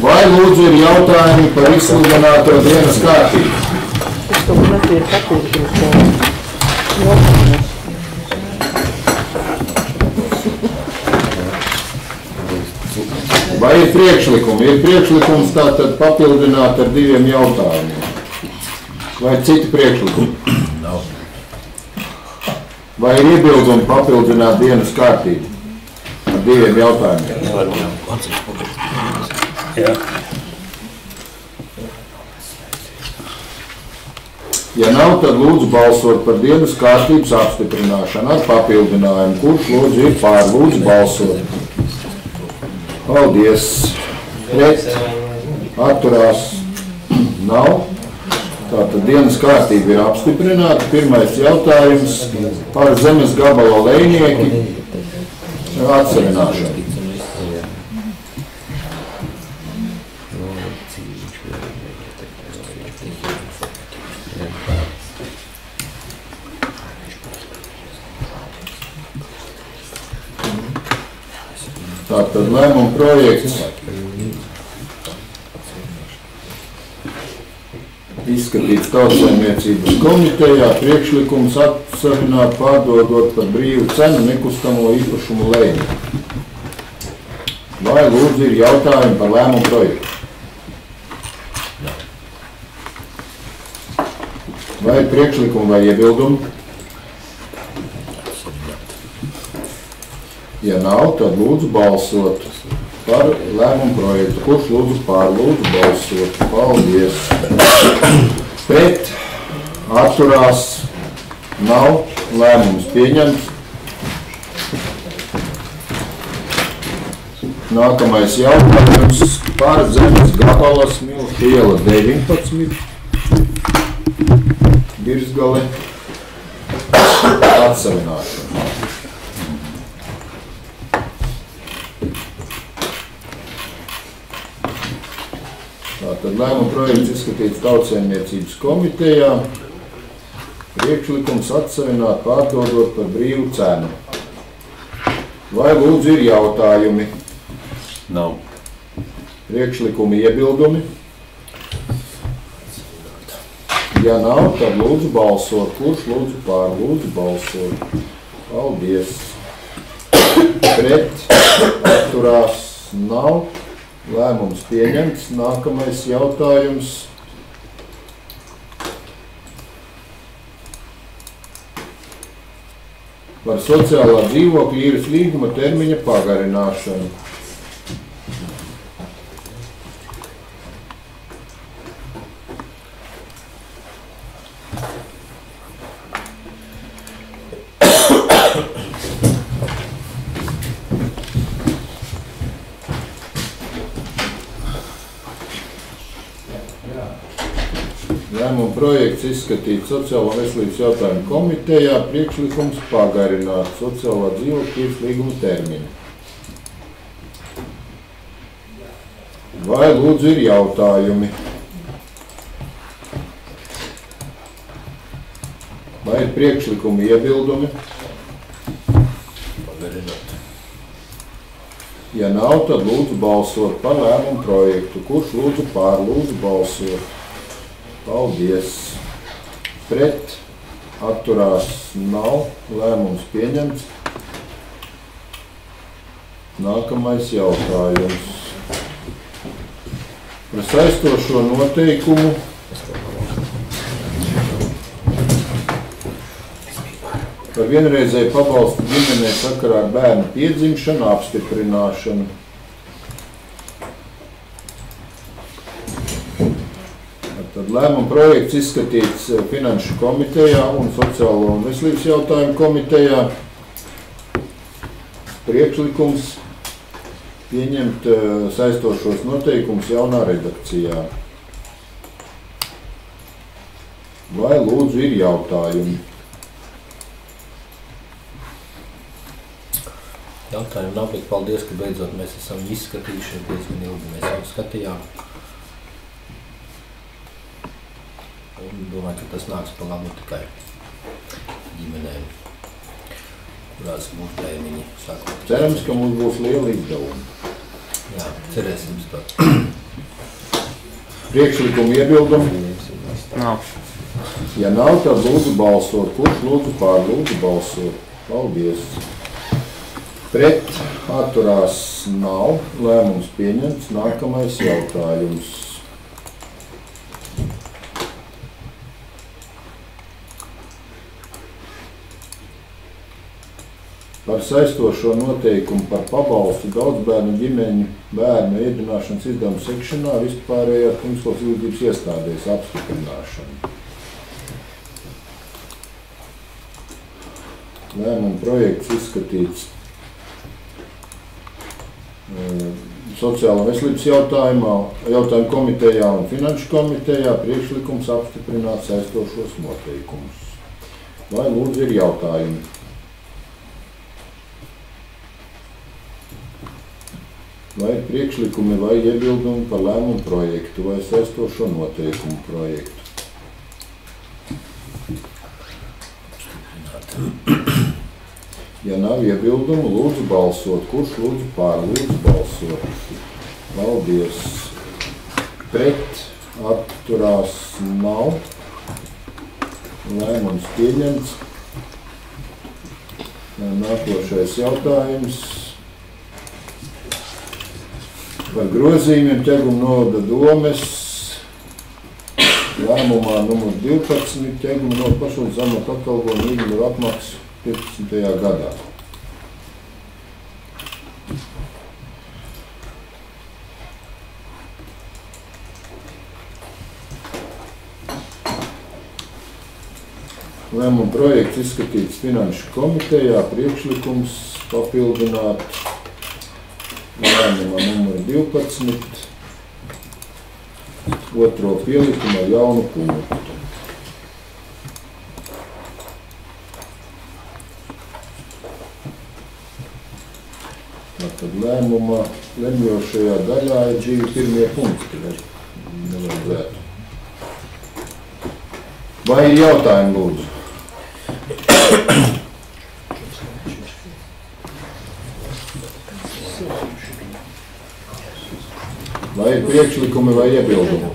Vai lūdzu ir jautājumi par izsludināto dienas kārtību? Vai ir priekšlikumi? Ir priekšlikums tātad papildināt ar 2 jautājumiem. Vai citi priekšlikumi? Vai ir iebildumi papildināt dienas kārtību ar 2 jautājumiem? Jā. Ja nav, tad lūdzu balsot par dienas kārtības apstiprināšanu ar papildinājumu. Kurš lūdzu ir pār? Lūdzu balsot. Paldies. Pret. Atturās. Nav. Tātad dienas kārtība ir apstiprināta. Pirmais jautājums par zemes gabala lejnieki atsevināšanu. Tātad lēmuma projekts izskatīts Tautsaimniecības komitejā, priekšlikums atsavināt pārdodot par brīvu cenu nekustamo īpašumu lejnieku. Vai lūdzu ir jautājumi par lēmumu projektu? Vai ir priekšlikumi vai iebildumi? Ja nav, tad lūdzu balsot par lēmumu projektu. Kurš lūdzu pār? Lūdzu balsot. Paldies. Pret. Atturās. Nav. Lēmums pieņemts. Nākamais jautājums par zemes gabala Smilšu iela 19. Birzgale atsavināšana. Tātad lēmuma projekts izskatīts Tautsaimniecības komitejā. Priekšlikums atsavināt pārdodot par brīvu cenu. Vai lūdzu ir jautājumi? Nav. Priekšlikumi iebildumi? Ja nav, tad lūdzu balsot. Kurš lūdzu pār? Lūdzu balsot. Paldies. Pret. Atturās. Nav. Lēmums pieņemts. Nākamais jautājums. Par sociālā dzīvokļa īres līguma termiņa pagarināšanu. Lēmuma projekts izskatīts Sociālo veselības jautājumu komitejā, priekšlikums pagarināt sociālā dzīvokļa īres līguma termiņu. Vai lūdzu ir jautājumi? Vai ir priekšlikumi iebildumi? Pagarināt. Ja nav, tad lūdzu balsot par lēmumu projektu. Kurš lūdzu pār? Lūdzu balsot. Paldies. Pret. Atturās. Nav. Lēmums pieņemts. Nākamais jautājums. Par saistošo noteikumu par vienreizēju pabalstu ģimenē sakarā ar bērnu piedzimšanu apstiprināšanu. Tad lēmuma projekts izskatīts Finanšu komitejā un Sociālo un veselības jautājumu komitejā. Priekšlikums pieņemt saistošos noteikumus jaunā redakcijā. Vai lūdzu ir jautājumi? Jautājumu nav, bet paldies, ka beidzot mēs esam izskatījuši, diezgan ilgi mēs jau skatījām. Un domāju, ka tas nāks pa labu tikai ģimenēm, kurās būs bērniņi sākot. Cerams, ka mums būs liela izdevuma. Jā, cerēsim uz to. Priekšlikumu iebildumu? Nav. Ja nav, tad lūdzu balsot. Kurš lūdzu pār? Lūdzu balsot. Paldies. Pret atturās nav. Lēmums pieņemts. Nākamais jautājums. Par saistošo noteikumu par pabalstu daudzbērnu ģimeņu bērnu ēdināšanas izdevumu sekšanā vispārējās pirmskolas izglītības iestādēs apstiprināšanu. Lēmuma projekts izskatīts Sociālo veselības jautājumu komitejā un finanšu komitejā. Priekšlikums apstiprināt saistošos noteikumus. Vai lūdzu ir jautājumi? Vai ir priekšlikumi vai iebildumi par lēmumu projektu vai saistošo noteikumu projektu? Ja nav iebildumu, lūdzu balsot. Kurš lūdzu pār? Lūdzu balsot. Paldies. Pret atturās nav. Lēmums pieņemts. Nākošais jautājums. Par grozījumiem Ķeguma novada domes lēmumā numur 12 Ķeguma novada pašvaldības amata atalgojumu līgumu apmaksu 15. gadā. Lēmuma projekts izskatīts finanšu komitejā. Priekšlikums papildināt lēmumā numur 12 otro pielikumu ar jaunu punktu. Tad lēmuma lemjošajā daļā ir divi pirmie punkti. Nevajadzētu. Vai ir jautājumi, lūdzu? Vai ir priekšlikumi vai iebildumi?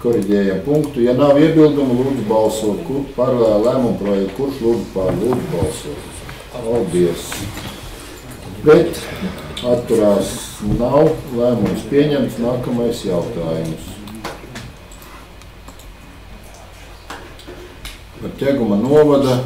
Koriģējam punktu. Ja nav iebildumu, lūdzu balsot par lēmumu projektu. Kurš lūdzu pār? Lūdzu balsot. Paldies. Bet atturās nav. Lēmums pieņemts. Nākamais jautājums. Par Ķeguma novada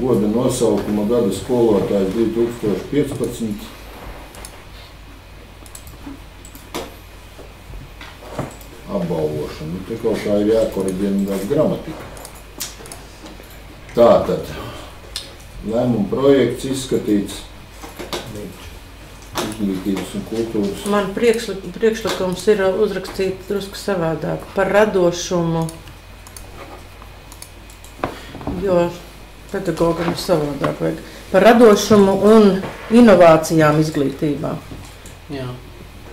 goda nosaukuma gada skolotājs 2015. Apbalvošanu. Te kaut kā ir jākoriģē gramatika. Tātad, lēmuma projekts izskatīts izglītības un kultūras. Man priekšlikums ir uzrakstīts drusku savādāk par radošumu, jo pedagogam ir savādāk vajag. Par radošumu un inovācijām izglītībā. Jā.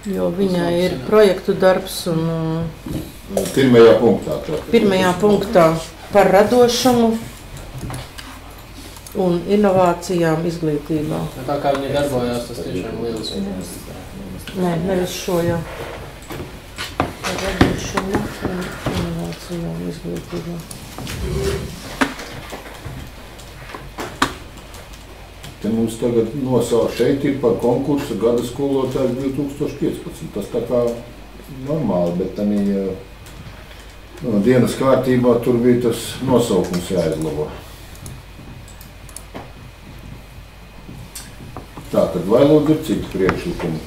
Jo viņai ir projektu darbs un Pirmajā punktā. pirmajā punktā par radošumu un inovācijām izglītībā. Tā kā viņi darbojās, tas tiešām lieliski. Nē, nevis šo jau. Par radošumu un inovācijām izglītībā. Te mums tagad nosaukt šeit ir par konkursu gada skolotājs 2015. Tas tā kā normāli, bet tanī dienas kārtībā tur bija tas nosaukums jāizlabo. Tātad, vai lūdzu ir citi priekšlikumi?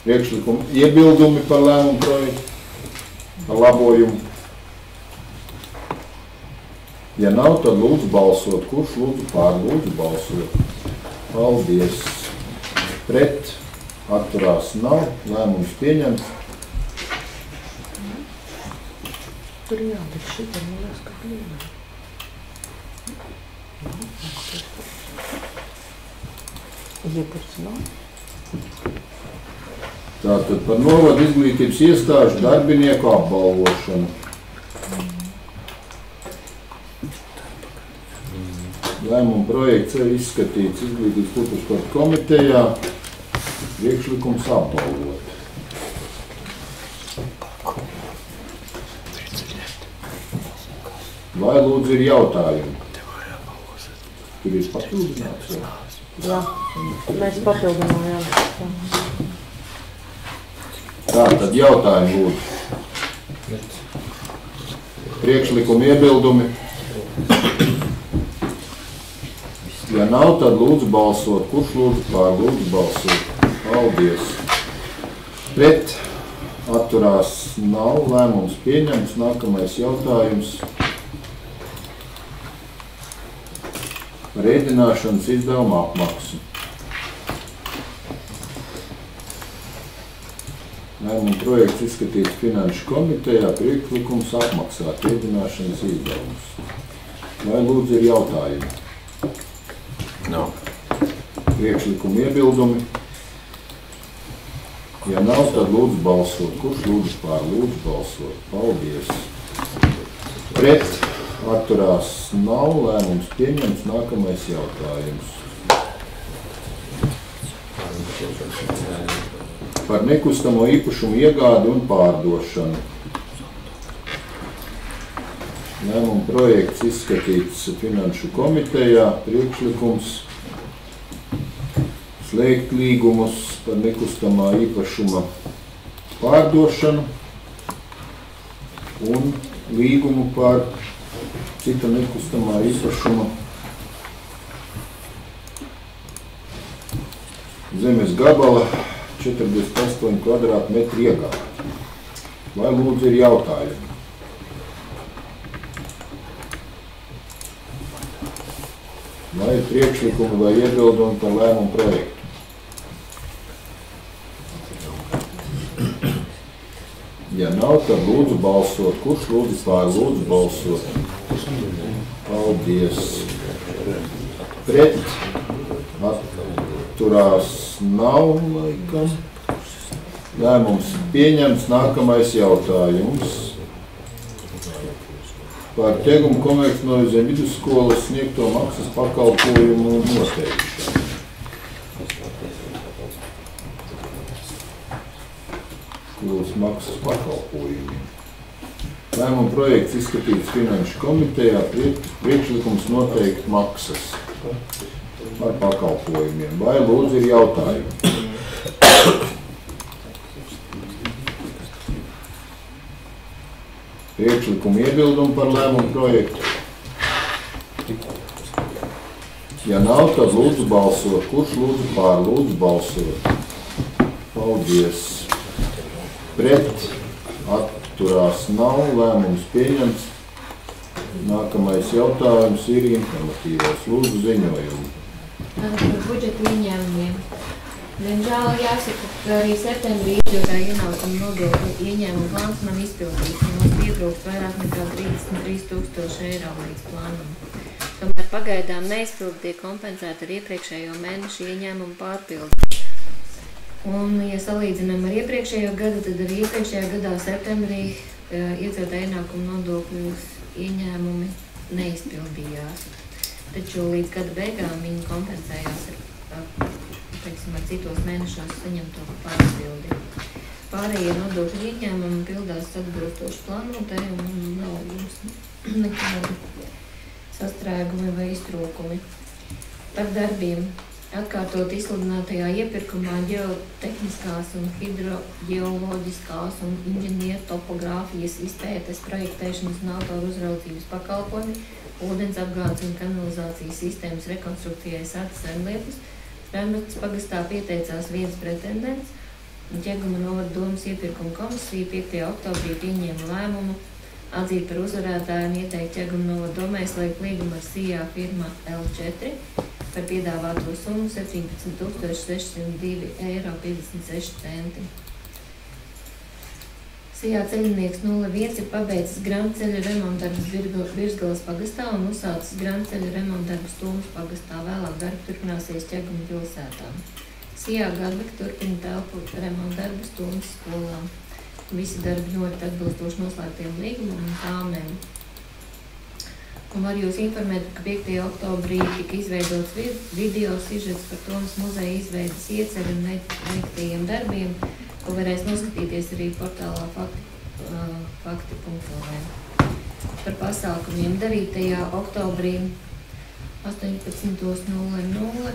Priekšlikumi, iebildumi par lēmumu projektu, par labojumu. Ja nav, tad lūdzu balsot. Kurš lūdzu pār? Lūdzu balsot. Paldies. Pret atturās nav. Lēmums pieņemts. Tur jā, bet šitā liekas, ka blīdā. Iepurs nav. Tātad par novadu izglītības iestāžu darbinieku apbalvošanu. Lēmuma projekts ir izskatīts Izglītības kultūras sporta komitejā. Priekšlikums apbalvot. Vai lūdzu ir jautājumi? Tur ir papildināts? Jā, mēs papildinājām. Tā, tad jautājumi lūdzu. Priekšlikumi iebildumi. Ja nav, tad lūdzu balsot. Kurš lūdzu pār? Lūdzu balsot. Paldies. Pret atturās nav. Lēmums pieņemts. Nākamais jautājums. Par ēdināšanas izdevumu apmaksu. Lēmuma projekts izskatīts Finanšu komitejā. Priekšlikums apmaksāt ēdināšanas izdevumus. Vai lūdzu ir jautājumi? Nav. Priekšlikumi iebildumi. Ja nav, tad lūdzu balsot. Kurš lūdzu pār? Lūdzu balsot. Paldies. Pret atturās nav. Lēmums pieņemts. Nākamais jautājums. Par nekustamo īpašumu iegādi un pārdošanu. Lēmuma projekts izskatīts Finanšu komitejā. Priekšlikums slēgt līgumus par nekustamā īpašuma pārdošanu un līgumu par cita nekustamā īpašuma zemes gabala 48 kvadrātmetru iegādi. Vai lūdzu ir jautājumi? Vai ir priekšlikumi vai iebildumi par lēmumu projektu? Ja nav, tad lūdzu balsot. Kurš lūdzu pār? Lūdzu balsot. Paldies. Pret atturās nav laikam. Lēmums pieņemts. Nākamais jautājums. Par Tegumu komercnoviezem vidusskolas sniegto maksas pakalpojumu noteikšanu. Skolas maksas pakalpojumi. Lēmuma projekts izskatīts Finanšu komitejā. Priekšlikums noteikt maksas par pakalpojumiem. Vai lūdzu ir jautājumi? Priekšlikumu iebildumu par lēmumu projektu. Ja nav, tad lūdzu balsot. Kurš lūdzu pār? Lūdzu balsot. Paldies. Pret atturās nav. Lēmums pieņemts. Nākamais jautājums ir informatīvais. Lūdzu ziņojumu. Par budžeta ieņēmumiem. Diemžēl jāsaka, ka arī septembrī iedzīvotāju ienākumu nodokļu ieņēmumu plāns nav izpildīts, un mums pietrūkst vairāk nekā 33,000 eiro līdz plānam. Tomēr pagaidām neizpildi tiek kompensēti ar iepriekšējo mēnešu ieņēmumu pārpildi. Un, ja salīdzinām ar iepriekšējo gadu, tad arī iepriekšējā gadā septembrī iedzīvotāju ienākumu nodokļu ieņēmumi neizpildījās. Taču līdz gada beigām viņi kompensējās ar citos mēnešos saņemto pārpildi. Pārējie nodokļu ieņēmumi pildās atbilstoši plānotējumu un nav jums nekādi sastrēgumi vai iztrūkumi. Par darbiem. Atkārtot izsludinātajā iepirkumā ģeotehniskās un hidroģeoloģiskās un inženieru topogrāfijas izpētes, projektēšanas un autoru uzraudzības pakalpojumi, ūdens apgādes un kanalizācijas sistēmas rekonstrukcijai Sārtas Senlietas, Rēmbergas pagastā pieteicās viens pretendents, un Ķeguma novada domas iepirkuma komisija 5. oktobrī pieņēma lēmumu atzīt par uzvarētāju un ieteikt Ķeguma novada domai slēgt līgumu ar SIA firma L4 par piedāvāto summu 17,602,56 €. SIA ceļinieks 01 ir pabeidzis grantceļa remontdarbus Birzgalas pagastā un uzsācis grantceļa remontdarbus Tūmas pagastā. Vēlāk darbi turpināsies Ķeguma pilsētā. Sijā Garlika turpina telpu remonta darbus Tūnas skolā. Visi darbi norit atbilstoši noslēgtiem līgumam un tāmēm. Un var jūs informēt, ka 5. oktobrī tika izveidots video sižets par Tūnas muzeja izveidas ieceļu un veiktajiem darbiem, ko varēs noskatīties arī portālā fakti.lv. Par pasākumiem 9. oktobrī 18:00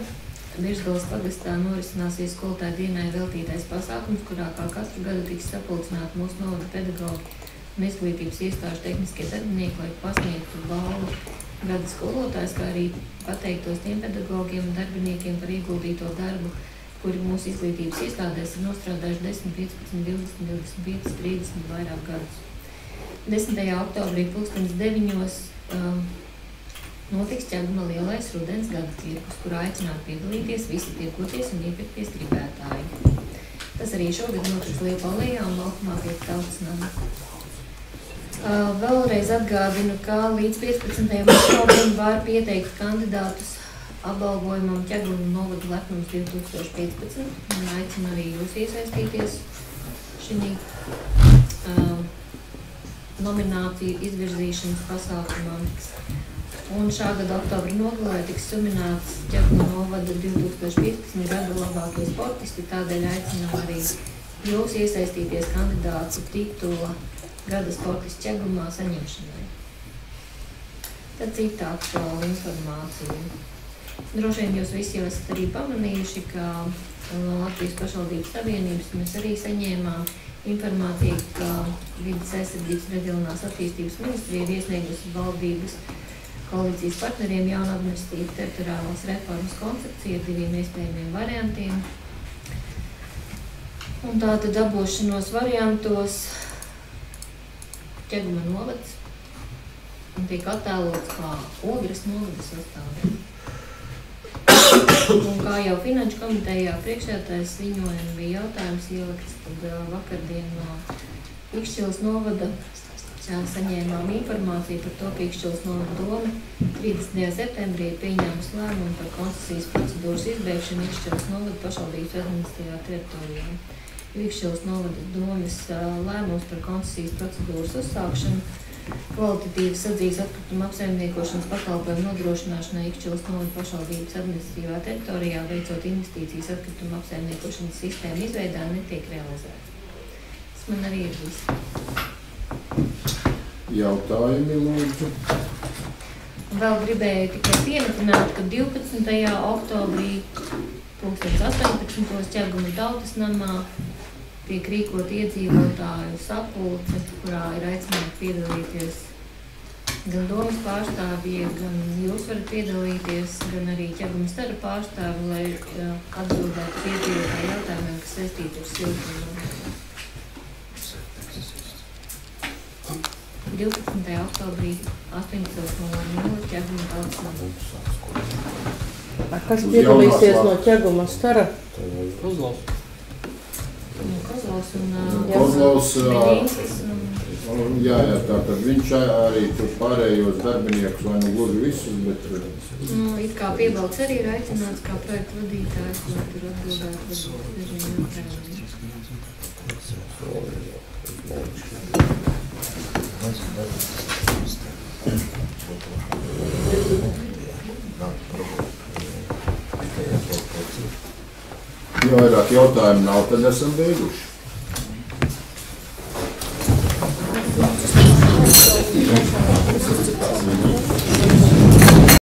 Virsgalas pagastā norisināsies skolotāju dienai veltītais pasākums, kurā kā katru gadu tiks sapulcināti mūsu novada pedagogi un izglītības iestāžu tehniskie darbinieki, lai pasniegtu balvu gada skolotājs, kā arī pateiktos tiem pedagogiem un darbiniekiem par ieguldīto darbu, kuri mūsu izglītības iestādēs ir nostrādājuši 10, 15, 20, 25, 30 vairāk gadus. 10. oktobrī 2009. Notiks Ķeguma lielais rudens gada tirgus, kurā aicināt piedalīties visi tirgoties un iepirkties gribētāji. Tas arī šogad notiks Liepālijā un laukumā pie Tautas nama. Vēlreiz atgādinu, ka līdz 15. oktobrim var pieteikt kandidātus apbalvojumam Ķeguma novada lepnums 2015 un aicinu arī jūs iesaistīties šī nomināciju izvirzīšanas pasākumā. Un šā gada oktobra nogalē tiks sumināts Ķeguma novada 2015 gada labākie sportisti, tādēļ aicinām arī jūs iesaistīties kandidātu titula gada sportists Ķegumā saņemšanai. Tad cita aktuāla informācija. Droši vien jūs visi jau esat arī pamanījuši, ka no Latvijas pašvaldības savienības mēs arī saņēmām informāciju, ka Vides aizsardzības reģionālās attīstības ministrija ir iesniegusi valdības koalīcijas partneriem jaunu administratīvu teritoriālās reformas koncepciju ar 2 iespējamiem variantiem. Un tātad dabūšanos variantos Ķeguma novads un tiek attēlots kā Ogres novada sastāvdaļa. Un kā jau Finanšu komitejā priekšsēdētājas ziņojuma bija jautājums ielikts, tad vakardien no Ikšķilas novada saņēmām informāciju par to, ka Ikšķilas novada doma 30. septembrī ir pieņēmusi lēmumu par koncesijas procedūras izbeigšanu Ikšķilas novada pašvaldības administratīvā teritorijā. Ikšķilas novada domas lēmums par koncesijas procedūras uzsākšanu kvalitatīvas sadzīves atkrituma apsaimniekošanas pakalpojumu nodrošināšanai Ikšķilas novada pašvaldības administratīvā teritorijā, veicot investīcijas atkrituma apsaimniekošanas sistēmu izveidā, netiek realizēta. Tas man arī ir viss. Jautājumi, lūdzu. Vēl gribēju tikai piemetināt, ka 12. oktobrī 2018. Ķeguma Tautas namā tiek rīkot iedzīvotāju sapulce, kurā ir aicināti piedalīties gan domas pārstāvji, gan jūs varat piedalīties, gan arī Ķeguma stara pārstāvji, lai atbildētu iedzīvotāju jautājumiem, kas saistīti ar siltumu. 12. oktobrī 18:00 Ķeguma Tautas namā. Kas piedalīsies no Ķeguma stara? Kozlovs. Kozlovs un Kozlovs, Medīnskis. jā, tātad viņš arī tur pārējos darbiniekus, vai nu gluži visus, bet... It kā Piebalgs arī ir aicināts kā projektu vadītājs, lai tur atbildētu dažiem jautājumiem. Ja vairāk jautājumu nav, tad esam beiguši.